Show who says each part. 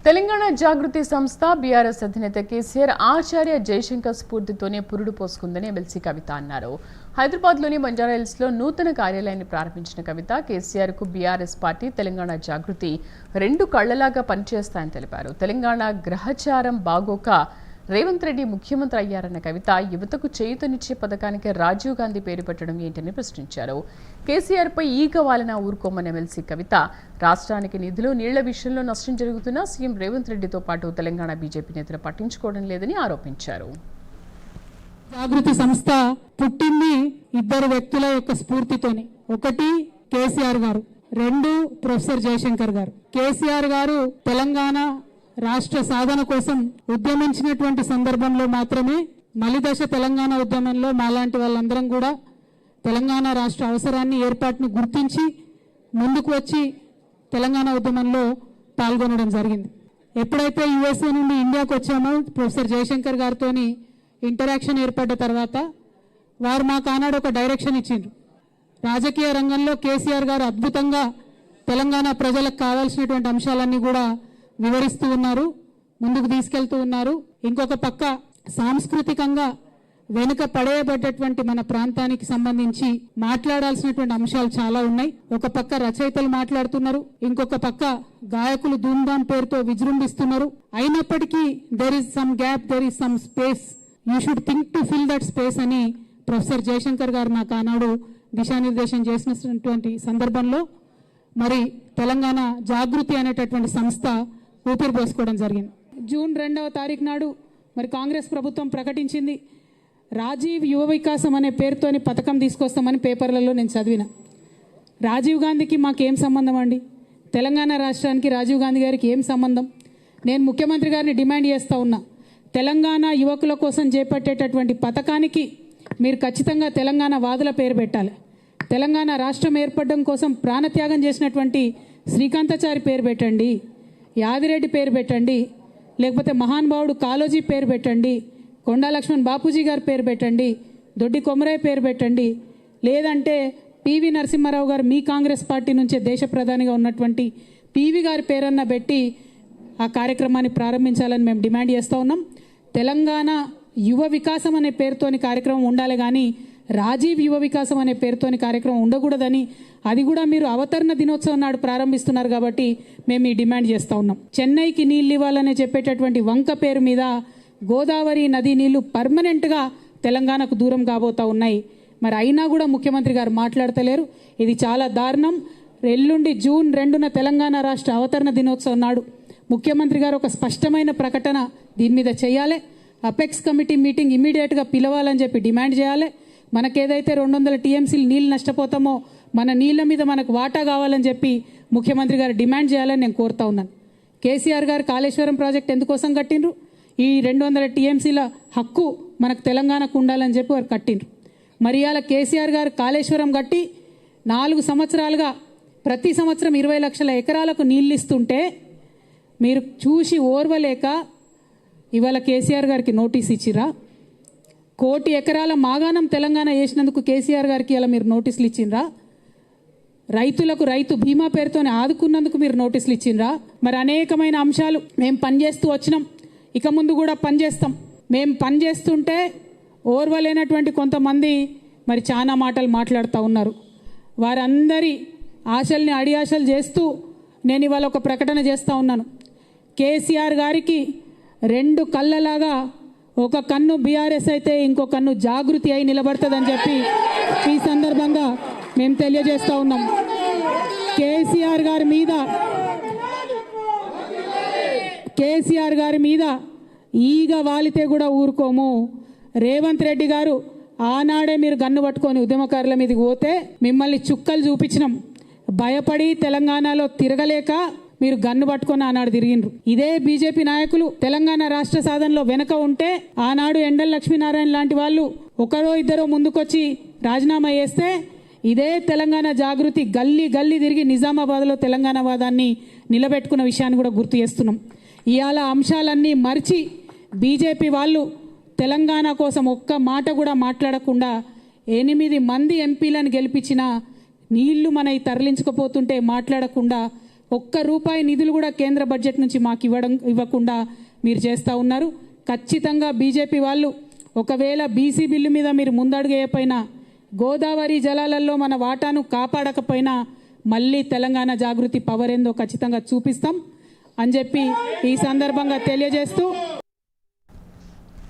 Speaker 1: తెలంగాణ జాగృతి సంస్థ బీఆర్ఎస్ అధినేత కేసీఆర్ ఆచార్య జయశంకర్ స్ఫూర్తితోనే పురుడు పోసుకుందని ఎమ్మెల్సీ కవిత అన్నారు. హైదరాబాద్లోని బంజారాహిల్స్లో నూతన కార్యాలయాన్ని ప్రారంభించిన కవిత కేసీఆర్కు బీఆర్ఎస్ పార్టీ తెలంగాణ జాగృతి రెండు కళ్లలాగా పనిచేస్తాయని తెలిపారు. తెలంగాణ గ్రహచారం బాగోక రేవంత్ రెడ్డి ముఖ్యమంత్రి అయ్యారన్న కవిత యువతకు చేయూతనిచ్చే పథకానికి రాజీవ్ గాంధీ పేరు పెట్టడం ఏంటని ప్రశ్నించారు. కేసీఆర్పై ఈగ వాలిన ఊరుకోమని ఎమ్మెల్సీ కవిత రాష్ట్రానికి నిధులు నీళ్ల విషయంలో నష్టం జరుగుతున్నా సీఎం రేవంత్ రెడ్డితో పాటు తెలంగాణ బీజేపీ నేతలు పట్టించుకోవడం లేదని ఆరోపించారు.
Speaker 2: జాగృతి సంస్థ పుట్టింది ఇద్దరు వ్యక్తుల యొక్క స్ఫూర్తితోనే. ఒకటి కేసీఆర్ గారు, రెండు ప్రొఫెసర్ జయశంకర్ గారు. కేసీఆర్ గారు తెలంగాణ రాష్ట్ర సాధన కోసం ఉద్యమించినటువంటి సందర్భంలో మాత్రమే మలిదశ తెలంగాణ ఉద్యమంలో మాలాంటి వాళ్ళందరం కూడా తెలంగాణ రాష్ట్ర అవసరాన్ని ఏర్పాటును గుర్తించి ముందుకు వచ్చి తెలంగాణ ఉద్యమంలో పాల్గొనడం జరిగింది. ఎప్పుడైతే యుఎస్ఏ నుండి ఇండియాకు వచ్చామో ప్రొఫెసర్ జయశంకర్ గారితో ఇంటరాక్షన్ ఏర్పడ్డ తర్వాత వారు మాకు ఆనాడు ఒక డైరెక్షన్ ఇచ్చిండ్రు. రాజకీయ రంగంలో కేసీఆర్ గారు అద్భుతంగా తెలంగాణ ప్రజలకు కావాల్సినటువంటి అంశాలన్నీ కూడా వివరిస్తూ ఉన్నారు, ముందుకు తీసుకెళ్తూ ఉన్నారు. ఇంకొక పక్క సాంస్కృతికంగా వెనుక పడేయబడ్డటువంటి మన ప్రాంతానికి సంబంధించి మాట్లాడాల్సినటువంటి అంశాలు చాలా ఉన్నాయి. ఒక పక్క రచయితలు మాట్లాడుతున్నారు, ఇంకొక పక్క గాయకులు ధూమ్ధాం పేరుతో విజృంభిస్తున్నారు. అయినప్పటికీ there is some gap, there is some space, you should think to fill that space అని ప్రొఫెసర్ జయశంకర్ గారు నాకు ఆనాడు దిశానిర్దేశం చేసినటువంటి సందర్భంలో మరి తెలంగాణ జాగృతి అనేటటువంటి సంస్థ ఊపిరి పోసుకోవడం జరిగింది. జూన్ 2వ తారీఖు నాడు మరి కాంగ్రెస్ ప్రభుత్వం ప్రకటించింది, రాజీవ్ యువ వికాసం అనే పేరుతోని పథకం తీసుకొస్తామని పేపర్లలో నేను చదివిన. రాజీవ్ గాంధీకి మాకేం సంబంధం అండి? తెలంగాణ రాష్ట్రానికి రాజీవ్ గాంధీ గారికి ఏం సంబంధం? నేను ముఖ్యమంత్రి గారిని డిమాండ్ చేస్తూ ఉన్నా, తెలంగాణ యువకుల కోసం చేపట్టేటటువంటి పథకానికి మీరు ఖచ్చితంగా తెలంగాణ వాదుల పేరు పెట్టాలి. తెలంగాణ రాష్ట్రం ఏర్పడడం కోసం ప్రాణత్యాగం చేసినటువంటి శ్రీకాంతాచారి పేరు పెట్టండి, యాదిరెడ్డి పేరు పెట్టండి, లేకపోతే మహానుభావుడు కాళోజీ పేరు పెట్టండి, కొండా లక్ష్మణ్ బాపూజీ గారి పేరు పెట్టండి, దొడ్డి కొమరయ్య పేరు పెట్టండి, లేదంటే పివి నరసింహారావు గారు మీ కాంగ్రెస్ పార్టీ నుంచే దేశ ప్రధానిగా ఉన్నటువంటి పివి గారి పేరన్న పెట్టి ఆ కార్యక్రమాన్ని ప్రారంభించాలని మేము డిమాండ్ చేస్తూ ఉన్నాం. తెలంగాణ యువ వికాసం అనే పేరుతోని కార్యక్రమం ఉండాలి కానీ రాజీవ్ యువ వికాసం అనే పేరుతోని కార్యక్రమం ఉండకూడదని, అది కూడా మీరు అవతరణ దినోత్సవం నాడు ప్రారంభిస్తున్నారు కాబట్టి మేము ఈ డిమాండ్ చేస్తూ ఉన్నాం. చెన్నైకి నీళ్ళు ఇవ్వాలని చెప్పేటటువంటి వంక పేరు మీద గోదావరి నదీ నీళ్లు పర్మనెంట్గా తెలంగాణకు దూరం కాబోతూ ఉన్నాయి. మరి అయినా కూడా ముఖ్యమంత్రి గారు మాట్లాడతలేరు. ఇది చాలా దారుణం. ఎల్లుండి జూన్ 2న తెలంగాణ రాష్ట్ర అవతరణ దినోత్సవం నాడు ముఖ్యమంత్రి గారు ఒక స్పష్టమైన ప్రకటన దీని మీద చేయాలి. అపెక్స్ కమిటీ మీటింగ్ ఇమీడియట్గా పిలవాలని చెప్పి డిమాండ్ చేయాలి. మనకేదైతే 200 టీఎంసీలు నీళ్ళు నష్టపోతామో మన నీళ్ళ మీద మనకు వాటా కావాలని చెప్పి ముఖ్యమంత్రి గారు డిమాండ్ చేయాలని నేను కోరుతా ఉన్నాను. కేసీఆర్ గారు కాళేశ్వరం ప్రాజెక్ట్ ఎందుకోసం కట్టిండ్రు? ఈ 200 టీఎంసీల హక్కు మనకు తెలంగాణకు ఉండాలని చెప్పి వారు కట్టిండ్రు. మరి ఇవాళ కేసీఆర్ గారు కాళేశ్వరం కట్టి 4 సంవత్సరాలుగా ప్రతి సంవత్సరం 20 లక్షల ఎకరాలకు నీళ్ళు ఇస్తుంటే మీరు చూసి ఓర్వలేక ఇవాళ కేసీఆర్ గారికి నోటీస్ ఇచ్చిరా? 1 కోటి ఎకరాల మాగాణం తెలంగాణ వేసినందుకు కేసీఆర్ గారికి ఇలా మీరు నోటీసులు ఇచ్చిండ్రా? రైతులకు రైతు బీమా పేరుతోనే ఆదుకున్నందుకు మీరు నోటీసులు ఇచ్చిండ్రా? మరి అనేకమైన అంశాలు మేము పనిచేస్తూ వచ్చినాం, ఇక ముందు కూడా పనిచేస్తాం. మేము పనిచేస్తుంటే ఓర్వలేనటువంటి కొంతమంది మరి చాలా మాటలు మాట్లాడుతూ ఉన్నారు. వారందరి ఆశల్ని అడియాశలు చేస్తూ నేను ఇవాళ ఒక ప్రకటన చేస్తూ ఉన్నాను. కేసీఆర్ గారికి 2 కళ్ళలాగా ఒక కన్ను బీఆర్ఎస్ అయితే ఇంకో కన్ను జాగృతి అయి నిలబడుతుందని చెప్పి ఈ సందర్భంగా మేము తెలియజేస్తూ ఉన్నాం. కేసీఆర్ గారి మీద ఈగ వాలితే కూడా ఊరుకోము. రేవంత్ రెడ్డి గారు ఆనాడే మీరు గన్ను పట్టుకొని ఉద్యమకారుల మీదకి పోతే మిమ్మల్ని చుక్కలు చూపించినాం. భయపడి తెలంగాణలో తిరగలేక మీరు గన్ను పట్టుకొని ఆనాడు తిరిగిండ్రు. ఇదే బీజేపీ నాయకులు తెలంగాణ రాష్ట్ర సాధనలో వెనక ఉంటే ఆనాడు ఎండల లక్ష్మీనారాయణ లాంటి వాళ్ళు ఒకరో ఇద్దరో ముందుకొచ్చి రాజీనామా చేస్తే ఇదే తెలంగాణ జాగృతి గల్లీ గల్లీ తిరిగి నిజామాబాద్లో తెలంగాణ వాదాన్ని నిలబెట్టుకున్న విషయాన్ని కూడా గుర్తు చేస్తున్నాం. ఇవాళ అంశాలన్నీ మర్చి బీజేపీ వాళ్ళు తెలంగాణ కోసం ఒక్క మాట కూడా మాట్లాడకుండా 8 మంది ఎంపీలను గెలిపించిన నీళ్లు మనవి తరలించకపోతుంటే మాట్లాడకుండా ఒక్క రూపాయి నిధులు కూడా కేంద్ర బడ్జెట్ నుంచి మాకు ఇవ్వకుండా మీరు చేస్తూ ఉన్నారు. ఖచ్చితంగా బీజేపీ వాళ్ళు ఒకవేళ బీసీ బిల్లు మీద మీరు ముందడుగేయపోయినా, గోదావరి జలాలలో మన వాటాను కాపాడకపోయినా మళ్ళీ తెలంగాణ జాగృతి పవర్ ఏందో ఖచ్చితంగా చూపిస్తాం అని చెప్పి ఈ సందర్భంగా తెలియజేస్తూ